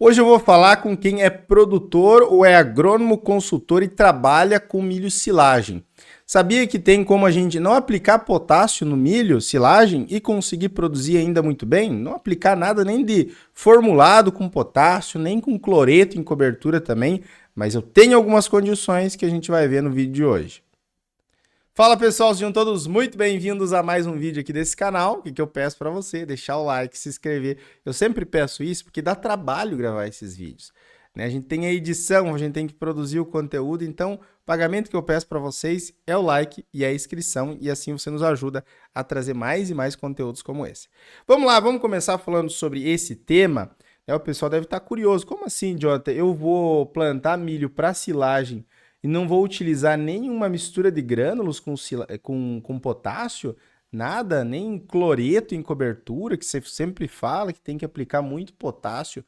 Hoje eu vou falar com quem é produtor ou é agrônomo, consultor e trabalha com milho silagem. Sabia que tem como a gente não aplicar potássio no milho silagem e conseguir produzir ainda muito bem? Não aplicar nada nem de formulado com potássio, nem com cloreto em cobertura também, mas eu tenho algumas condições que a gente vai ver no vídeo de hoje. Fala pessoal, sejam todos muito bem-vindos a mais um vídeo aqui desse canal. O que eu peço para você? Deixar o like, se inscrever. Eu sempre peço isso porque dá trabalho gravar esses vídeos, né? A gente tem a edição, a gente tem que produzir o conteúdo, então o pagamento que eu peço para vocês é o like e a inscrição, e assim você nos ajuda a trazer mais e mais conteúdos como esse. Vamos lá, vamos começar falando sobre esse tema. O pessoal deve estar curioso. Como assim, Jonathan? Eu vou plantar milho para silagem e não vou utilizar nenhuma mistura de grânulos com potássio, nada, nem cloreto em cobertura, que você sempre fala que tem que aplicar muito potássio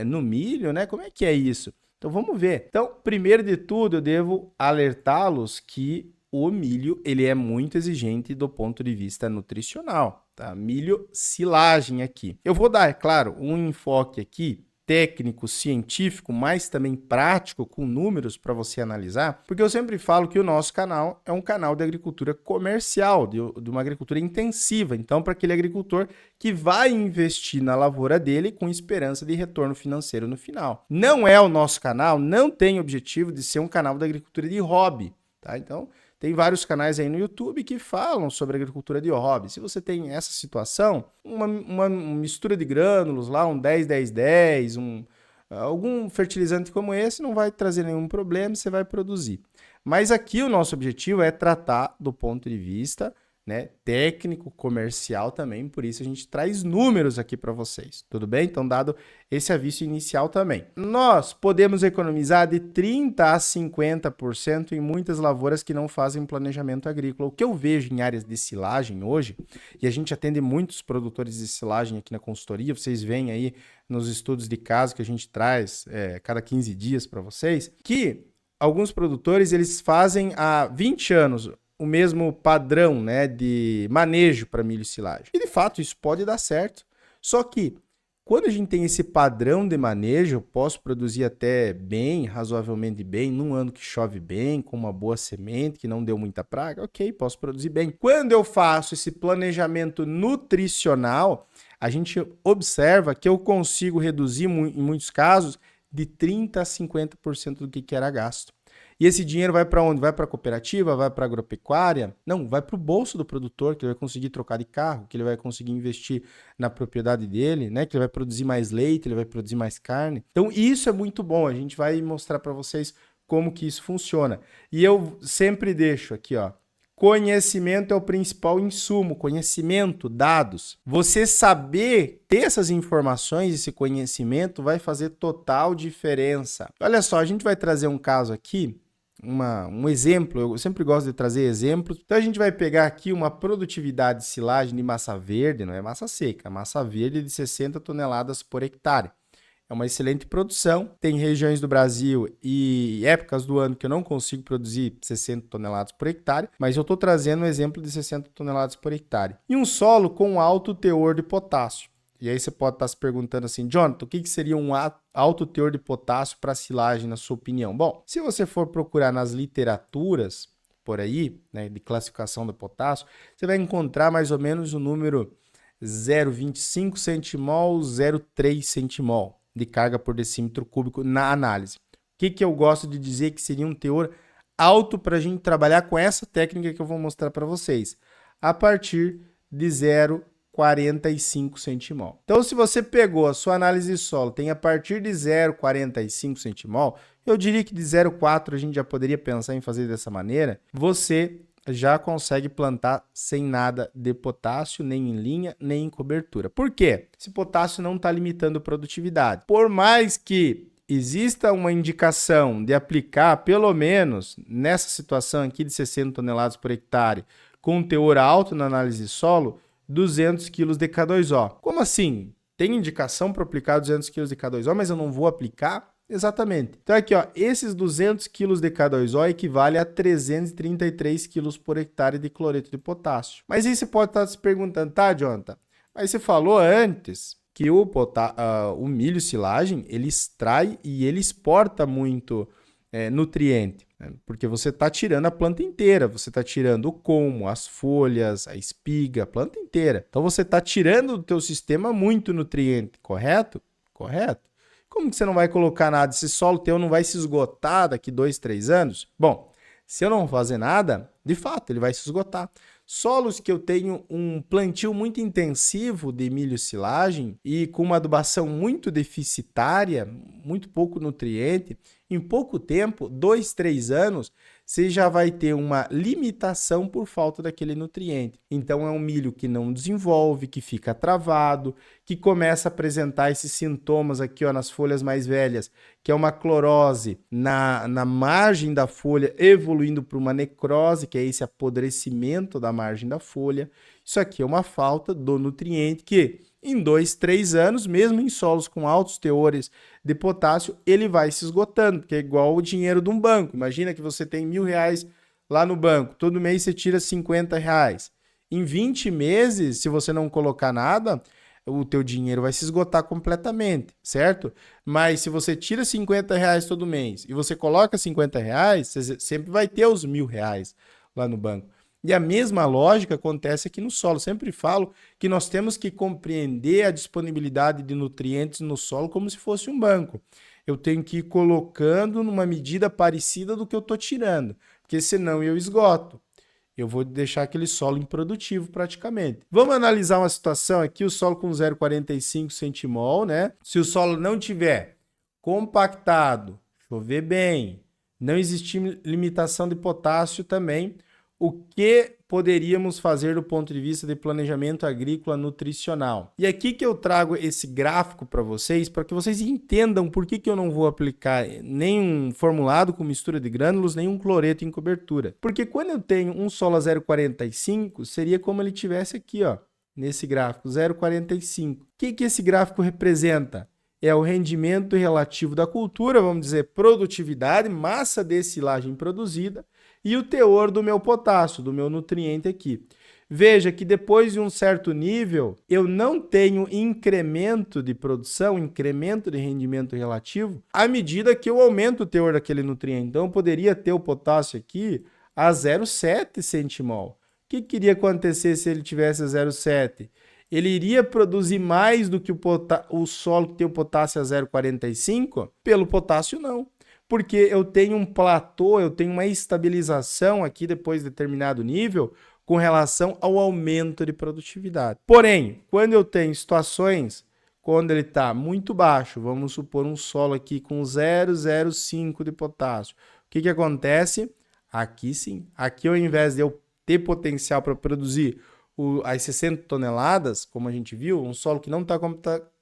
no milho, né? Como é que é isso? Então vamos ver. Então, primeiro de tudo, eu devo alertá-los que o milho ele é muito exigente do ponto de vista nutricional, tá? Milho silagem aqui. Eu vou dar, é claro, um enfoque aqui técnico, científico, mas também prático, com números para você analisar, porque eu sempre falo que o nosso canal é um canal de agricultura comercial, de uma agricultura intensiva. Então, para aquele agricultor que vai investir na lavoura dele com esperança de retorno financeiro no final. Não é o nosso canal, não tem objetivo de ser um canal de agricultura de hobby, tá? Então, tem vários canais aí no YouTube que falam sobre agricultura de hobby. Se você tem essa situação, uma mistura de grânulos lá, um 10-10-10, algum fertilizante como esse não vai trazer nenhum problema, você vai produzir. Mas aqui o nosso objetivo é tratar do ponto de vista, né, técnico, comercial também, por isso a gente traz números aqui para vocês, tudo bem? Então, dado esse aviso inicial também. Nós podemos economizar de 30% a 50% em muitas lavouras que não fazem planejamento agrícola. O que eu vejo em áreas de silagem hoje, e a gente atende muitos produtores de silagem aqui na consultoria, vocês veem aí nos estudos de caso que a gente traz cada 15 dias para vocês, que alguns produtores eles fazem há 20 anos o mesmo padrão, né, de manejo para milho e silagem. E de fato isso pode dar certo. Só que quando a gente tem esse padrão de manejo, eu posso produzir até bem, razoavelmente bem, num ano que chove bem, com uma boa semente, que não deu muita praga, ok, posso produzir bem. Quando eu faço esse planejamento nutricional, a gente observa que eu consigo reduzir, em muitos casos, de 30% a 50% do que era gasto. E esse dinheiro vai para onde? Vai para a cooperativa? Vai para a agropecuária? Não, vai para o bolso do produtor, que ele vai conseguir trocar de carro, que ele vai conseguir investir na propriedade dele, né? Que ele vai produzir mais leite, ele vai produzir mais carne. Então, isso é muito bom. A gente vai mostrar para vocês como que isso funciona. E eu sempre deixo aqui, ó. Conhecimento é o principal insumo, conhecimento, dados. Você saber ter essas informações, esse conhecimento vai fazer total diferença. Olha só, a gente vai trazer um caso aqui, um exemplo, eu sempre gosto de trazer exemplos. Então a gente vai pegar aqui uma produtividade de silagem de massa verde, não é massa seca, massa verde de 60 toneladas por hectare. É uma excelente produção. Tem regiões do Brasil e épocas do ano que eu não consigo produzir 60 toneladas por hectare, mas eu estou trazendo um exemplo de 60 toneladas por hectare. E um solo com alto teor de potássio. E aí você pode estar se perguntando assim, Jonathan, o que seria um alto teor de potássio para silagem, na sua opinião? Bom, se você for procurar nas literaturas por aí, né, de classificação do potássio, você vai encontrar mais ou menos o número 0,25 centimol, 0,3 centimol de carga por decímetro cúbico na análise. O que eu gosto de dizer que seria um teor alto para a gente trabalhar com essa técnica que eu vou mostrar para vocês, a partir de 0,45 centimol. Então, se você pegou a sua análise de solo, tem a partir de 0,45 centimol, eu diria que de 0,4 a gente já poderia pensar em fazer dessa maneira, você já consegue plantar sem nada de potássio, nem em linha, nem em cobertura. Por quê? Esse potássio não está limitando a produtividade. Por mais que exista uma indicação de aplicar, pelo menos nessa situação aqui de 60 toneladas por hectare, com um teor alto na análise de solo, 200 kg de K2O. Como assim? Tem indicação para aplicar 200 kg de K2O, mas eu não vou aplicar? Exatamente. Então aqui, ó, esses 200 kg de K2O equivale a 333 kg por hectare de cloreto de potássio. Mas aí você pode estar se perguntando, tá, Jonathan? Mas você falou antes que o milho silagem, ele extrai e ele exporta muito nutriente, né? Porque você está tirando a planta inteira, você está tirando o colmo, as folhas, a espiga, a planta inteira. Então você está tirando do teu sistema muito nutriente, correto? Correto. Como que você não vai colocar nada? Esse solo teu não vai se esgotar daqui 2, 3 anos? Bom, se eu não fazer nada, de fato, ele vai se esgotar. Solos que eu tenho um plantio muito intensivo de milho silagem e com uma adubação muito deficitária, muito pouco nutriente, em pouco tempo, 2, 3 anos, você já vai ter uma limitação por falta daquele nutriente. Então é um milho que não desenvolve, que fica travado, que começa a apresentar esses sintomas aqui ó, nas folhas mais velhas, que é uma clorose na margem da folha, evoluindo para uma necrose, que é esse apodrecimento da margem da folha. Isso aqui é uma falta do nutriente que, em 2, 3 anos, mesmo em solos com altos teores de potássio, ele vai se esgotando, porque é igual o dinheiro de um banco. Imagina que você tem R$1.000 lá no banco, todo mês você tira R$50. Em 20 meses, se você não colocar nada, o teu dinheiro vai se esgotar completamente, certo? Mas se você tira R$50 todo mês e você coloca R$50, você sempre vai ter os R$1.000 lá no banco. E a mesma lógica acontece aqui no solo. Sempre falo que nós temos que compreender a disponibilidade de nutrientes no solo como se fosse um banco. Eu tenho que ir colocando numa medida parecida do que eu estou tirando, porque senão eu esgoto. Eu vou deixar aquele solo improdutivo praticamente. Vamos analisar uma situação aqui, o solo com 0,45 centimol, né? Se o solo não tiver compactado, chover bem, não existir limitação de potássio também, o que poderíamos fazer do ponto de vista de planejamento agrícola nutricional? E aqui que eu trago esse gráfico para vocês vocês entendam por que eu não vou aplicar nenhum formulado com mistura de grânulos, nenhum cloreto em cobertura. Porque quando eu tenho um solo a 0,45, seria como ele tivesse aqui, ó, nesse gráfico, 0,45. O que esse gráfico representa? É o rendimento relativo da cultura, vamos dizer, produtividade, massa de silagem produzida, e o teor do meu potássio, do meu nutriente aqui. Veja que depois de um certo nível, eu não tenho incremento de produção, incremento de rendimento relativo, à medida que eu aumento o teor daquele nutriente. Então, eu poderia ter o potássio aqui a 0,7 centimol. O que iria acontecer se ele tivesse a 0,7? Ele iria produzir mais do que o solo que tem o potássio a 0,45? Pelo potássio, não. Porque eu tenho um platô, eu tenho uma estabilização aqui depois de determinado nível com relação ao aumento de produtividade. Porém, quando eu tenho situações quando ele está muito baixo, vamos supor um solo aqui com 0,05 de potássio, o que acontece? Aqui sim, aqui ao invés de eu ter potencial para produzir as 60 toneladas, como a gente viu, um solo que não está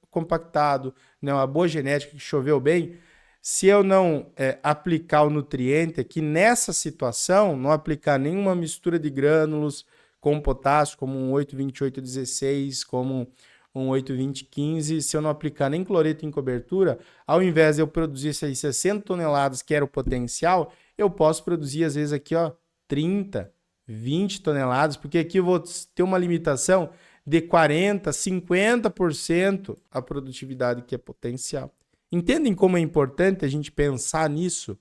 compactado, né, uma boa genética, que choveu bem, se eu não aplicar o nutriente aqui nessa situação, não aplicar nenhuma mistura de grânulos com potássio, como um 8,28,16, como um 8,20,15, se eu não aplicar nem cloreto em cobertura, ao invés de eu produzir essas 60 toneladas, que era o potencial, eu posso produzir, às vezes, aqui, ó, 30, 20 toneladas, porque aqui eu vou ter uma limitação de 40%, 50% a produtividade que é potencial. Entendem como é importante a gente pensar nisso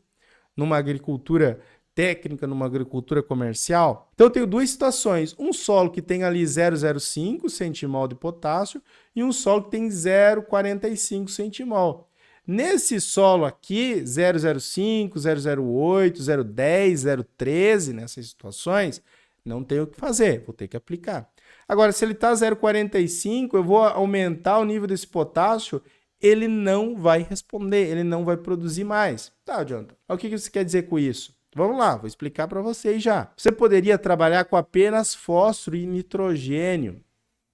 numa agricultura técnica, numa agricultura comercial? Então eu tenho duas situações, um solo que tem ali 0,05 centimol de potássio e um solo que tem 0,45 centimol. Nesse solo aqui, 0,05, 0,08, 0,10, 0,13, nessas situações, não tenho o que fazer, vou ter que aplicar. Agora, se ele está 0,45, eu vou aumentar o nível desse potássio, ele não vai responder, ele não vai produzir mais. Tá, Jonathan, o que você quer dizer com isso? Vamos lá, vou explicar para vocês já. Você poderia trabalhar com apenas fósforo e nitrogênio,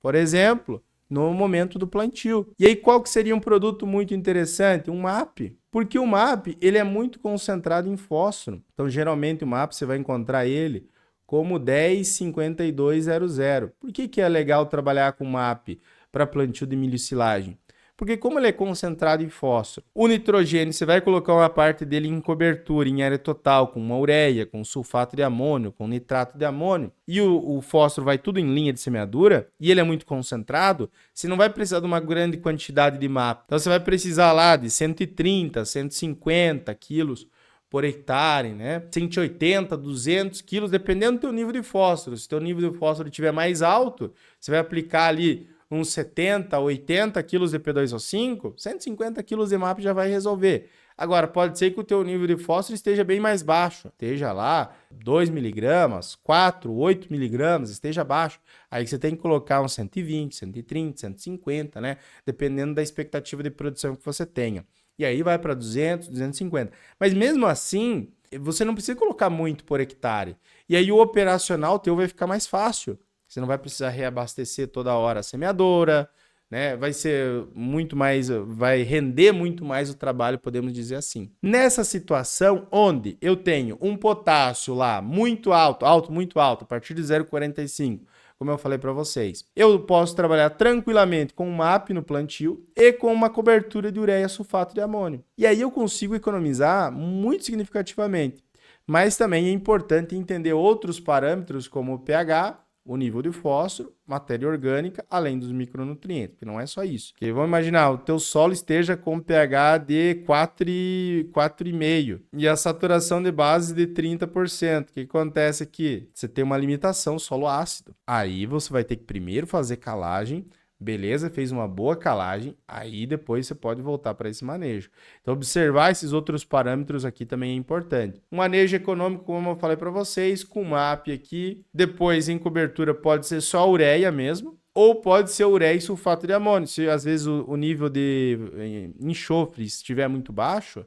por exemplo, no momento do plantio. E aí, qual que seria um produto muito interessante? Um MAP. Porque o MAP, ele é muito concentrado em fósforo. Então, geralmente, o MAP, você vai encontrar ele como 10,52,00. Por que é legal trabalhar com MAP para plantio de milho e silagem? Porque como ele é concentrado em fósforo, o nitrogênio, você vai colocar uma parte dele em cobertura, em área total, com uma ureia, com sulfato de amônio, com nitrato de amônio, e o fósforo vai tudo em linha de semeadura, e ele é muito concentrado, você não vai precisar de uma grande quantidade de MAP. Então você vai precisar lá de 130, 150 quilos por hectare, né? 180, 200 quilos, dependendo do teu nível de fósforo. Se o teu nível de fósforo estiver mais alto, você vai aplicar ali uns 70, 80 quilos de P2O5, 150 quilos de MAP já vai resolver. Agora, pode ser que o teu nível de fósforo esteja bem mais baixo, esteja lá 2 miligramas, 4, 8 miligramas, esteja baixo. Aí você tem que colocar uns 120, 130, 150, né? Dependendo da expectativa de produção que você tenha. E aí vai para 200, 250. Mas mesmo assim, você não precisa colocar muito por hectare. E aí o operacional teu vai ficar mais fácil. Você não vai precisar reabastecer toda hora a semeadora, né? Vai ser muito mais, vai render muito mais o trabalho, podemos dizer assim. Nessa situação onde eu tenho um potássio lá muito alto, muito alto, a partir de 0,45, como eu falei para vocês, eu posso trabalhar tranquilamente com um MAP no plantio e com uma cobertura de ureia sulfato de amônio. E aí eu consigo economizar muito significativamente. Mas também é importante entender outros parâmetros como o pH, o nível de fósforo, matéria orgânica, além dos micronutrientes, que não é só isso. Porque vamos imaginar, o teu solo esteja com pH de 4,5 e a saturação de base de 30%. O que acontece aqui? Você tem uma limitação, solo ácido. Aí você vai ter que primeiro fazer calagem. Beleza, fez uma boa calagem, aí depois você pode voltar para esse manejo. Então, observar esses outros parâmetros aqui também é importante. Um manejo econômico, como eu falei para vocês, com MAP aqui. Depois, em cobertura, pode ser só ureia mesmo, ou pode ser ureia e sulfato de amônio. Se às vezes o nível de enxofre estiver muito baixo,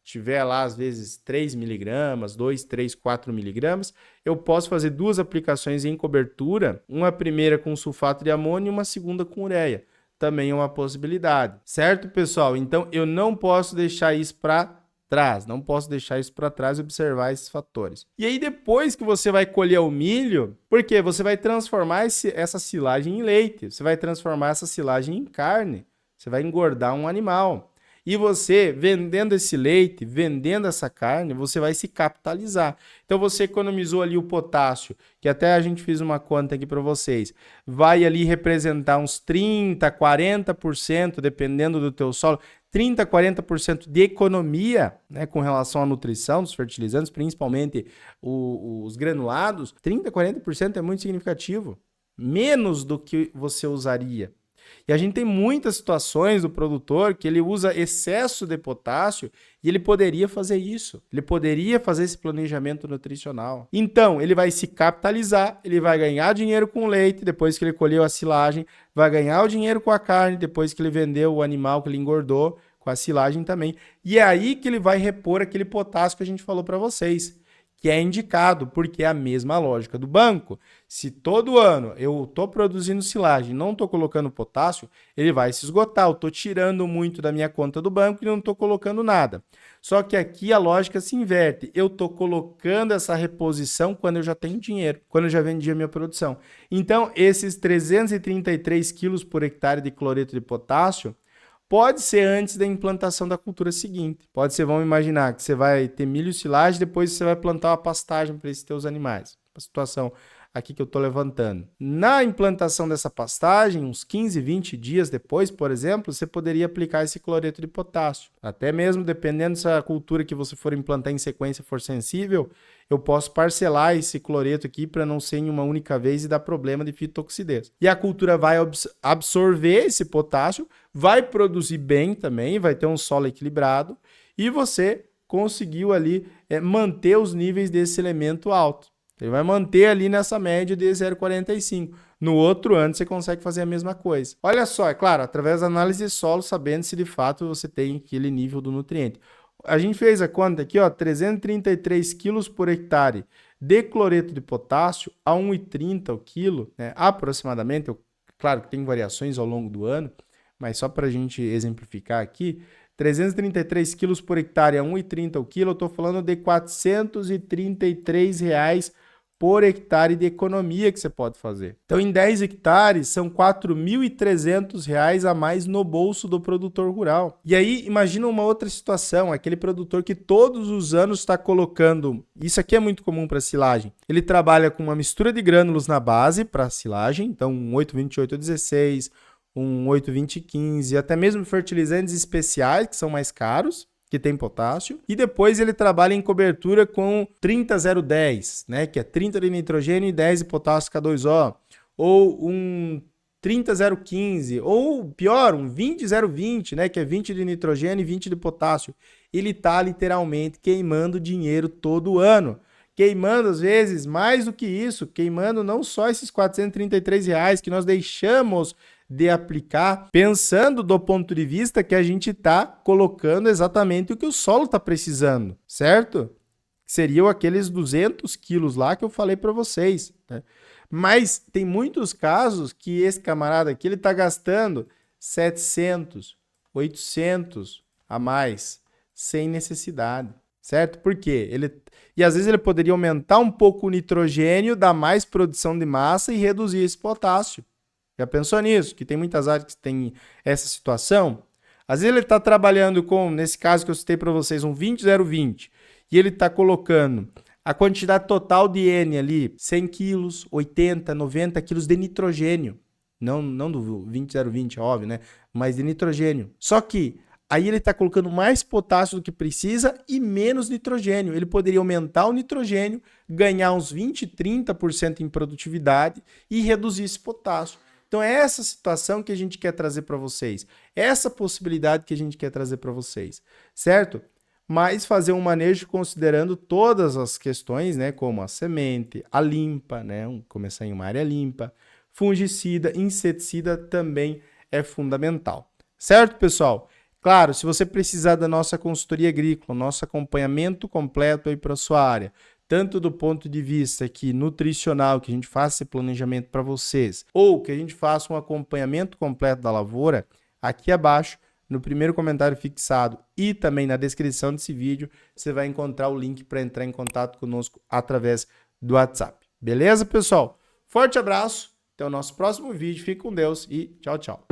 tiver lá às vezes 3 miligramas, 2, 3, 4 miligramas, eu posso fazer duas aplicações em cobertura, uma primeira com sulfato de amônio e uma segunda com ureia. Também é uma possibilidade, certo, pessoal? Então eu não posso deixar isso para trás, e observar esses fatores. E aí depois que você vai colher o milho, porque você vai transformar essa silagem em leite, você vai transformar essa silagem em carne, você vai engordar um animal. E você, vendendo esse leite, vendendo essa carne, você vai se capitalizar. Então, você economizou ali o potássio, que até a gente fez uma conta aqui para vocês. Vai ali representar uns 30%, 40%, dependendo do teu solo. 30%, 40% de economia, né, com relação à nutrição dos fertilizantes, principalmente os granulados. 30%, 40% é muito significativo. Menos do que você usaria. E a gente tem muitas situações do produtor que ele usa excesso de potássio e ele poderia fazer isso. Ele poderia fazer esse planejamento nutricional. Então, ele vai se capitalizar, ele vai ganhar dinheiro com o leite depois que ele colheu a silagem, vai ganhar o dinheiro com a carne depois que ele vendeu o animal que ele engordou, com a silagem também. E é aí que ele vai repor aquele potássio que a gente falou para vocês, que é indicado, porque é a mesma lógica do banco. Se todo ano eu estou produzindo silagem e não estou colocando potássio, ele vai se esgotar. Eu estou tirando muito da minha conta do banco e não estou colocando nada. Só que aqui a lógica se inverte. Eu estou colocando essa reposição quando eu já tenho dinheiro, quando eu já vendi a minha produção. Então, esses 333 quilos por hectare de cloreto de potássio, pode ser antes da implantação da cultura seguinte. Pode ser, vamos imaginar, que você vai ter milho silagem, depois você vai plantar uma pastagem para esses teus animais. A situação aqui que eu estou levantando. Na implantação dessa pastagem, uns 15, 20 dias depois, por exemplo, você poderia aplicar esse cloreto de potássio. Até mesmo, dependendo se a cultura que você for implantar em sequência for sensível, eu posso parcelar esse cloreto aqui para não ser em uma única vez e dar problema de fitotoxidez. E a cultura vai absorver esse potássio, vai produzir bem também, vai ter um solo equilibrado e você conseguiu ali manter os níveis desse elemento alto. Ele vai manter ali nessa média de 0,45. No outro ano você consegue fazer a mesma coisa. Olha só, é claro, através da análise de solo, sabendo se de fato você tem aquele nível do nutriente. A gente fez a conta aqui, ó, 333 quilos por hectare de cloreto de potássio a 1,30 o quilo, né, aproximadamente. Claro que tem variações ao longo do ano, mas só para a gente exemplificar aqui, 333 quilos por hectare a 1,30 o quilo, eu estou falando de R$ 433 por hectare de economia que você pode fazer. Então, em 10 hectares, são R$ 4.300 a mais no bolso do produtor rural. E aí, imagina uma outra situação, aquele produtor que todos os anos está colocando, isso aqui é muito comum para silagem, ele trabalha com uma mistura de grânulos na base para silagem, então um 8,28,16, um 8,20,15, até mesmo fertilizantes especiais, que são mais caros, que tem potássio, e depois ele trabalha em cobertura com 30,010, né, que é 30 de nitrogênio e 10 de potássio K2O, ou um 30,015, ou pior, um 20,020, né, que é 20 de nitrogênio e 20 de potássio. Ele está literalmente queimando dinheiro todo ano. Queimando, às vezes, mais do que isso, queimando não só esses R$ 433 que nós deixamos de aplicar, pensando do ponto de vista que a gente está colocando exatamente o que o solo está precisando, certo? Seriam aqueles 200 quilos lá que eu falei para vocês, né? Mas tem muitos casos que esse camarada aqui ele está gastando 700, 800 a mais, sem necessidade, certo? Por quê? E às vezes ele poderia aumentar um pouco o nitrogênio, dar mais produção de massa e reduzir esse potássio. Já pensou nisso? Que tem muitas áreas que tem essa situação. Às vezes ele está trabalhando com, nesse caso que eu citei para vocês, um 20,020, e ele está colocando a quantidade total de N ali, 100 quilos, 80, 90 quilos de nitrogênio. Não do 20,020, óbvio, né? Mas de nitrogênio. Só que aí ele está colocando mais potássio do que precisa e menos nitrogênio. Ele poderia aumentar o nitrogênio, ganhar uns 20, 30% em produtividade e reduzir esse potássio. Então é essa situação que a gente quer trazer para vocês. Essa possibilidade que a gente quer trazer para vocês, certo? Mas fazer um manejo considerando todas as questões, né? Como a semente, a limpa, né? Começar em uma área limpa, fungicida, inseticida também é fundamental. Certo, pessoal? Claro, se você precisar da nossa consultoria agrícola, nosso acompanhamento completo aí para a sua área, tanto do ponto de vista aqui nutricional, que a gente faça esse planejamento para vocês, ou que a gente faça um acompanhamento completo da lavoura, aqui abaixo, no primeiro comentário fixado e também na descrição desse vídeo, você vai encontrar o link para entrar em contato conosco através do WhatsApp. Beleza, pessoal? Forte abraço, até o nosso próximo vídeo, fique com Deus e tchau, tchau.